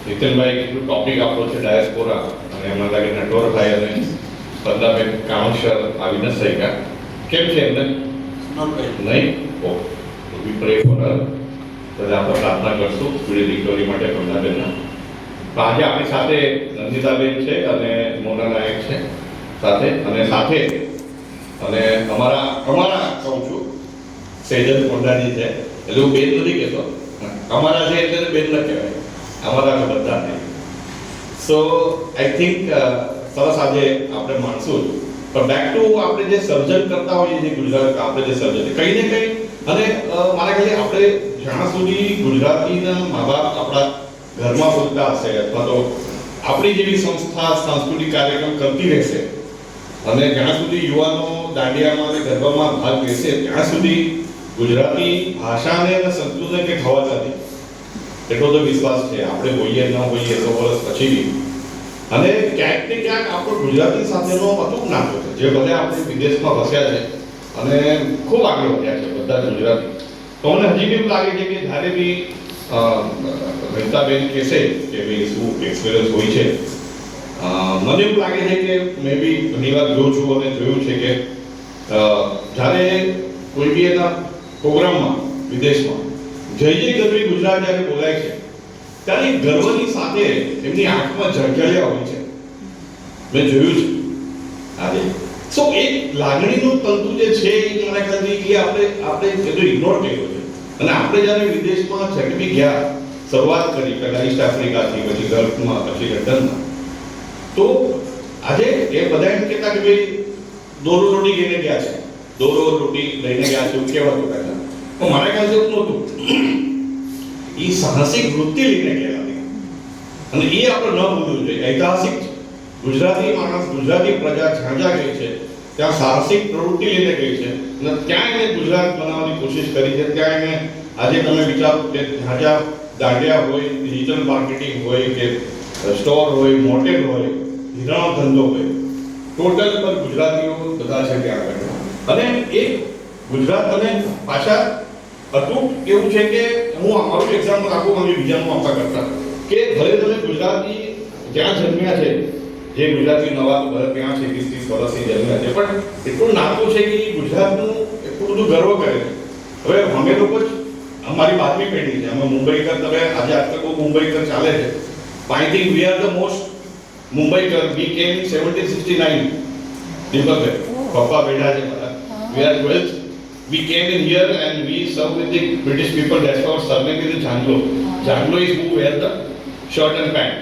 નીતિનભાઈ કેટલું ટોપિક આપણો છે ડાયસ્પોરા, અને એમના લાગે નટવરભાઈ અને સ્પંદાબેન કાઉન્સર આવી ન શક્યા. કેમ છે એમને? નહીં? Okay, we pray for her. તો આપણે પ્રાર્થના કરશું સ્પીડી રિકવરી માટે સ્પંદાબેનના. તો આજે આપણી સાથે નંદિતાબેન છે અને મોના નાયક છે સાથે, અને અમારા કહું છું સેજલ કોંડાજી છે. એટલે હું બેન નથી કહેતો, અમારા છે એટલે બેન ન કહેવાય, અમારા બધા નહીં. સો આઈ થિંક સરસ આજે આપણે માણશું. પણ બેક ટુ આપણે જે સર્જન કરતા હોઈએ છીએ ગુજરાત, આપણે જે સર્જન કંઈ ને કંઈ, અને મારા ખ્યાલે આપણે જ્યાં સુધી ગુજરાતીના મા બાપ આપણા ઘરમાં બોલતા હશે અથવા તો આપણી જેવી સંસ્થા સાંસ્કૃતિક કાર્યક્રમ કરતી રહેશે, અને જ્યાં સુધી યુવાનો દાંડિયામાં અને ગરબામાં ભાગ લેશે, ત્યાં સુધી ગુજરાતી ભાષાને અને સંસ્કૃતિને કંઈ ખવાતા નથી. એટલો તો વિશ્વાસ છે. આપણે હોઈએ ન હોઈએ 100 વર્ષ પછી બી. અને ક્યાંક ને ક્યાંક આપણો ગુજરાતી સાથેનો અતૂટ નાતો છે, જે ભલે આપણે વિદેશમાં વસ્યા છે અને ખૂબ આગળ વધ્યા છે બધા ગુજરાતી. તો મને હજી બી એવું લાગે છે કે જ્યારે બી રહીતાબેન કહેશે કે ભાઈ શું એક્સપિરિયન્સ હોય છે, મને એવું લાગે છે કે મેં બી ઘણી વાર જોઉં છું અને જોયું છે કે જ્યારે કોઈ બી એના પ્રોગ્રામમાં વિદેશમાં જય જય ગરવી ગુજરાત જ્યારે બોલાય છે, ત્યારે ગર્વની સાથે એમની આંખમાં ઝળઝળિયા હોય છે. મેં જોયું છે આજે. સો એક લાગણીનું તંતુ જે છે એ મને ખ્યાલથી આપણે બધું ઇગ્નોર કર્યો છે. અને આપણે જ્યારે વિદેશમાં છટકી ગયા, શરૂઆત કરી પહેલા ઈસ્ટ આફ્રિકાથી, પછી ગલ્ફમાં, પછી લંડનમાં, તો આજે એ બધા એમ કહેતા કે ભાઈ દોરો રોટી લઈને ગયા છે, દોરો રોટી લઈને ગયા છે એવું કહેવાતું પહેલા. પણ મારા ખ્યાલ એવું નહોતું. એ સાહસિક વૃત્તિ લઈને ગયેલા હતા, અને એ આપણે ન ભૂલવું જોઈએ. ઐતિહાસિક છે. ગુજરાતી માણસ, ગુજરાતી પ્રજા જ્યાં જ્યાં ગઈ છે ત્યાં સાહસિક પ્રવૃત્તિ લઈને ગઈ છે, અને ત્યાં એને ગુજરાત બનાવવાની કોશિશ કરી છે. ત્યાં એને આજે તમે વિચારો કે જ્યાં જ્યાં દાંડિયા હોય, ડિજિટલ માર્કેટિંગ હોય, કે સ્ટોર હોય, મોટેલ હોય, હીરાનો ધંધો હોય, ટોટલ પર ગુજરાતીઓ બધા છે ત્યાં આગળ. અને એ ગુજરાત, અને પાછા અટૂટ એવું છે કે હું મારું એક્ઝામ્પલ આપું, અમે બીજાનું આપવા કરતા કે ભલે તમે ગુજરાતી જ્યાં જન્મ્યા છે, જે ગુજરાતી નવા ભલે ત્યાં છે 20-30 વર્ષથી જન્મ્યા છે, પણ એટલું નાતું છે કે ગુજરાતનું એટલું બધું ગર્વ કરે છે. હવે અમે લોકો જ, અમારી બાદની પેઢી છે, અમે મુંબઈકર, તમે આજે આજકાલ બહુ મુંબઈકર ચાલે છે. I think we are the most Mumbaikar. We came 1769 Deepakbhai, પપ્પા બેઠા છે બધા. We are 12th. We came in here and we served with the British people. That's our surname is Janglo. Janglo is who wear the shirt and pant.